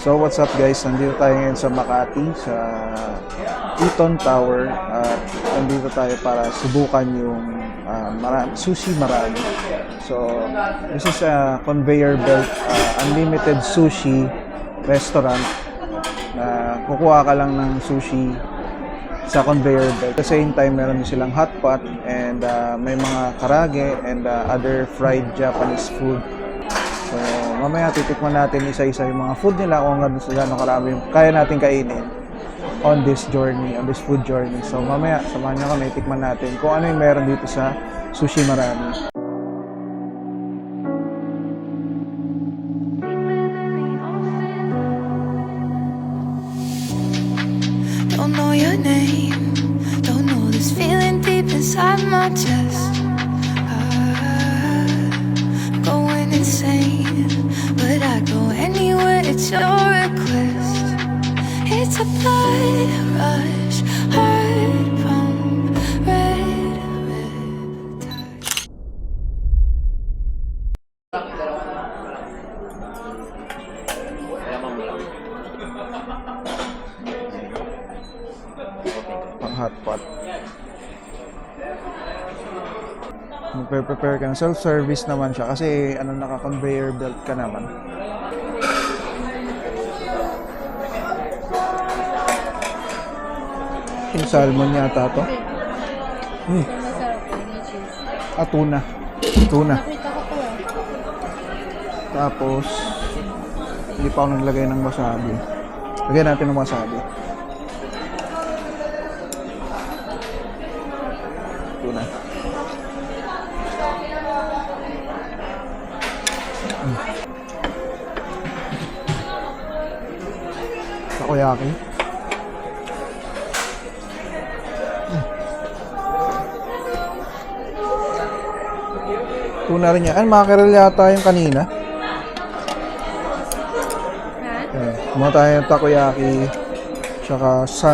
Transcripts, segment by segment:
So what's up guys, nandito tayo ngayon sa Makati, sa Eton Tower at nandito tayo para subukan yung sushi marami. So this is a conveyor belt unlimited sushi restaurant na kukuha ka lang ng sushi sa conveyor belt. At the same time, meron din silang hot pot and may mga karage and other fried Japanese food. So, mamaya titikman natin isa-isa yung mga food nila kung hanggang sa gano'ng karami yung kaya natin kainin on this journey, on this food journey. So, mamaya, samahan nyo kami, tikman natin kung ano yung meron dito sa Sushi Marami. Don't know your name, don't know this feeling deep inside my chest. Going insane, but I go anywhere, it's your request. It's a blood rush, heart pump, red touch. Pang hot pot. Magpe-prepare ka ng self-service naman siya kasi naka-conveyor belt ka naman. Yung salmon yata to. Tuna. Tuna. Tapos hindi pa ako naglagay ng wasabi. Lagyan natin ng wasabi. Tuna. Takoyaki. Tuna rin yan. Mackerel yata yung kanina. Kumain tayo ng takoyaki tsaka sa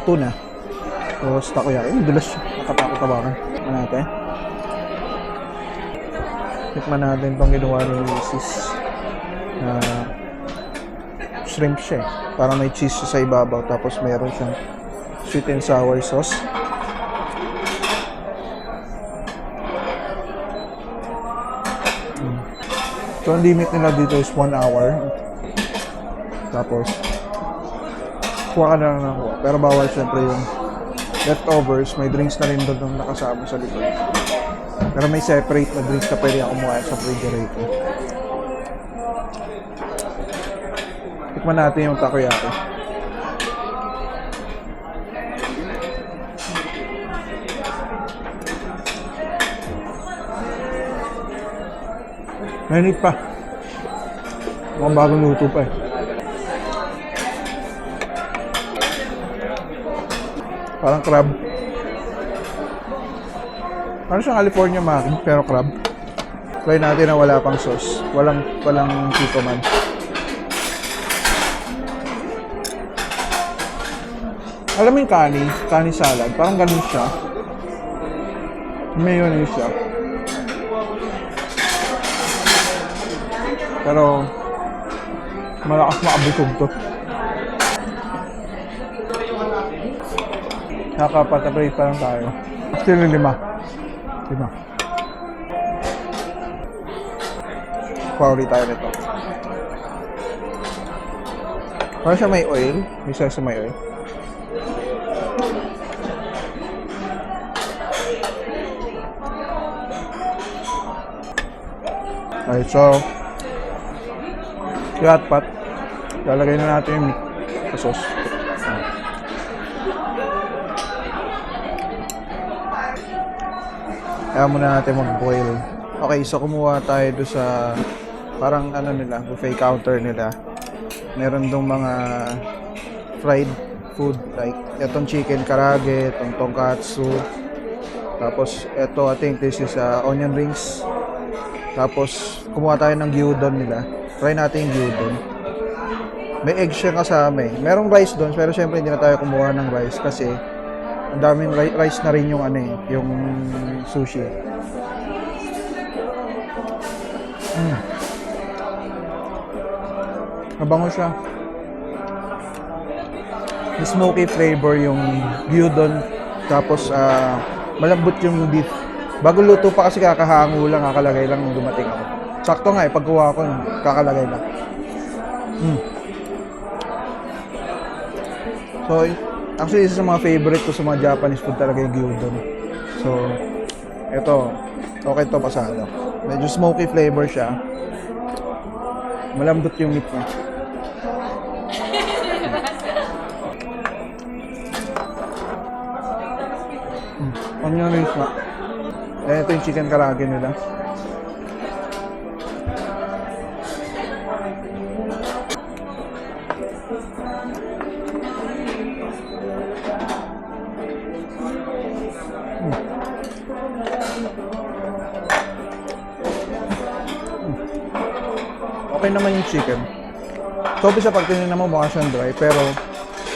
tuna. Tapos takoyaki. Dulas siya. Nakatakot-tabakan. Tikman natin. Tikman natin itong ginawa ni Mrs. na shrimp siya. Parang may cheese siya sa ibabaw. Tapos mayroon siyang sweet and sour sauce. So, ang limit nila dito is 1 hour. Tapos, kuha ka na lang nakuha. Pero bawal syempre yung leftovers. May drinks na rin doon nakasama sa likod. Pero may separate na drinks na pwede ako kumuha sa refrigerator. Tikman natin yung takoyaki. Mainit pa. Mukhang bagong luto pa eh. Parang crab. Parang siyang California maki, pero crab. Try natin na wala pang sauce. Walang tito man. Alam mo yung kani salad, parang ganun siya. Mayonnaise siya. Pero malakas makabusog to. Nakapatabrate pa lang tayo. Still 5. Quality tayo nito. Parang siya may oil. May sauce may oil. Alright, so yung hot pot, lalagay na natin yung meat sa sauce. Kaya muna natin mag-boil. Okay, so kumuha tayo doon sa parang nila, buffet counter nila. Meron dong mga fried food like etong chicken karage, etong tonkatsu. Tapos eto, I think this is onion rings. Tapos kumuha tayo ng gyudon nila. Try natin yung gyudon. May egg siya kasama eh. Merong rice doon, pero syempre hindi na tayo kumuha ng rice kasi ang daming rice na rin yung yung sushi. Mabango siya. smoky flavor yung gyudon. Tapos malambot yung beef. Bago luto pa kasi kakahango lang, kakalagay lang nung dumating ako. Sakto nga pagkuha ko, kakalagay lang. So, actually, isa sa mga favorite ko sa mga Japanese food talaga yung gyudon. So, ito, okay to pasado. Medyo smoky flavor siya. Malambot yung meat niya. Onion rings nga. Ito yung chicken karage nila. Okay naman yung chicken. So, sa pag tinignan mo, mukha siyang dry, pero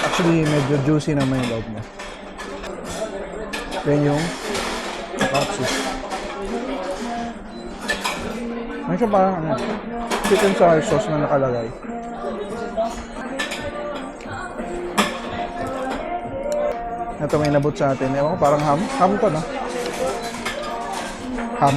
actually, medyo juicy naman yung loob niya. Then yung katsu. May siya parang chicken sour sauce na nakalagay. Ito may nabot sa atin. Ewan ko, parang ham. Ham to, no? Ham.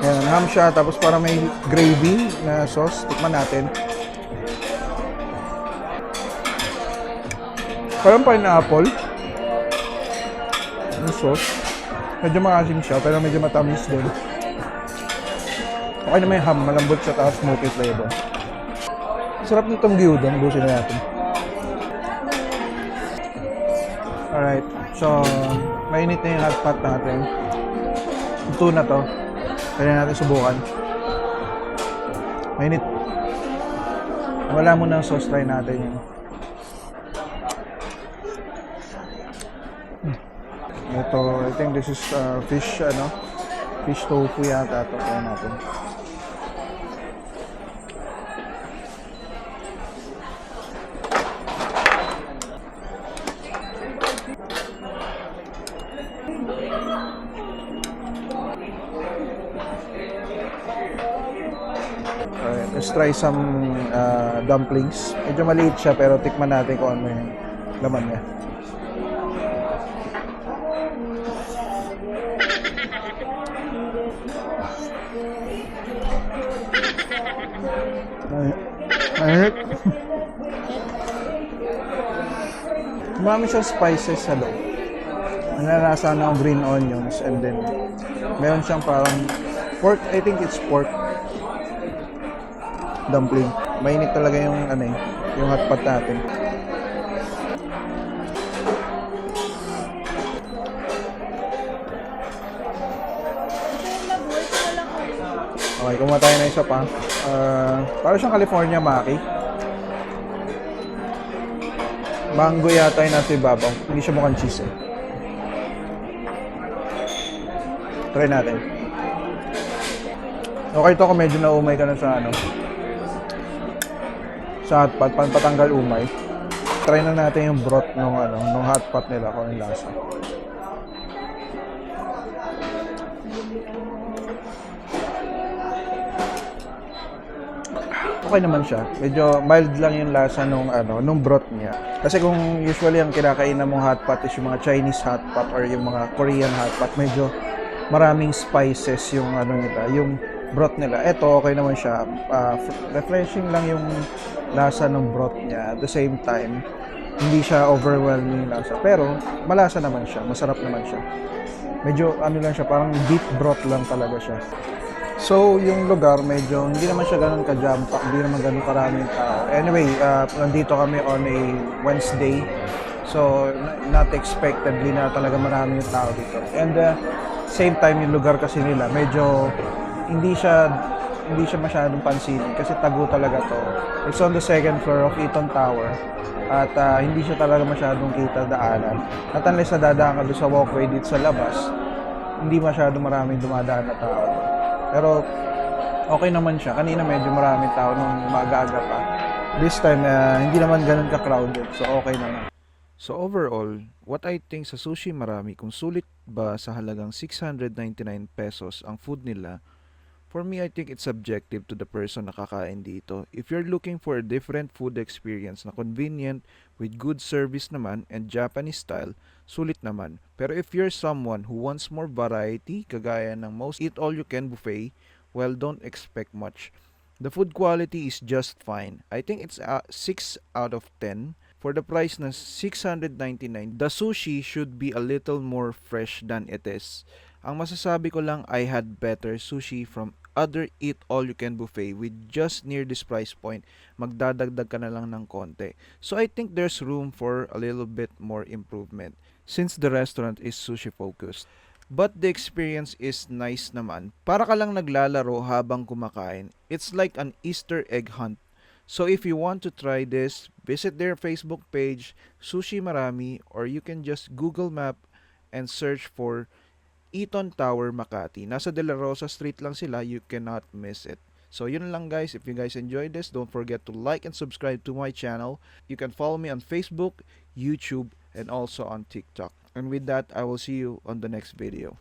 Ayan, ham siya. Tapos parang may gravy na sauce. Tikman natin. Parang pineapple. Yung sauce. Medyo maasim siya, pero medyo matamis din. Okay na may ham. Malambot siya, tapos smoky flavor. Sarap nitong gyudon. Busin na natin. Alright. So, mainit na yung hot pot natin. Ito na to. Kaya natin subukan. Mainit. Wala mo na sauce, try natin yun. Ito, I think this is fish, fish tofu yata ito. Kaya natin. Alright, let's try some dumplings. Medyo maliit siya pero tikman natin kung ano yung laman niya. Alright. Marami siyang spices sa loob. Nalasa ng green onions and then meron siyang parang pork, I think it's pork dumpling. Mainit talaga yung yung hot pot natin. Okay, kumuha tayo na isa pa. Para siyang California Maki. Mango yata yung nasa ibabaw. Hindi siya mukhang cheese eh. Try natin. Okay to kung medyo naumay ka na sa sa hot pot, patanggal umay. Try na natin yung broth nung hot pot nila kung yung lasa. Okay naman siya. Medyo mild lang yung lasa nung broth niya. Kasi kung usually ang kinakainan mong hot pot is yung mga Chinese hot pot or yung mga Korean hot pot, medyo maraming spices yung nila, yung broth nila. Ito okay naman siya. Refreshing lang yung lasa ng broth niya. At the same time, hindi siya overwhelming yung lasa. Pero malasa naman siya. Masarap naman siya. Medyo lang siya, parang beef broth lang talaga siya. So, yung lugar medyo hindi naman siya ganun ka-jam-pack, hindi naman ganun karaming tao. Anyway, nandito kami on a Wednesday. So, not expectedly na talaga maraming tao dito. And same time yung lugar kasi nila, medyo hindi siya masyadong pansinin kasi tago talaga to. It's on the second floor of Eton Tower. At hindi siya talaga masyadong kita daanan. At unless nadadaan ka doon sa walkway dito sa labas, hindi masyadong maraming dumadaan na tao. Pero okay naman siya. Kanina medyo maraming tao nung maaga-aga pa. This time, hindi naman ganun ka-crowded. So okay naman. So overall, what I think sa Sushi Marami, kung sulit ba sa halagang 699 pesos ang food nila, For me, I think it's subjective to the person na kakain dito. If you're looking for a different food experience na convenient, with good service naman, and Japanese style, sulit naman. Pero if you're someone who wants more variety, kagaya ng most eat-all-you-can buffet, well, don't expect much. The food quality is just fine. I think it's a 6 out of 10. For the price na 699, the sushi should be a little more fresh than it is. Ang masasabi ko lang, I had better sushi from other eat-all-you-can buffet with just near this price point. Magdadagdag ka na lang ng konti. So I think there's room for a little bit more improvement since the restaurant is sushi focused. But the experience is nice naman. Para ka lang naglalaro habang kumakain. It's like an Easter egg hunt. So if you want to try this, visit their Facebook page, Sushi Marami, or you can just Google Map and search for Eton Tower Makati. Nasa De La Rosa Street lang sila, you cannot miss it. So yun lang guys, if you guys enjoyed this, don't forget to like and subscribe to my channel. You can follow me on Facebook, YouTube, and also on TikTok. And with that, I will see you on the next video.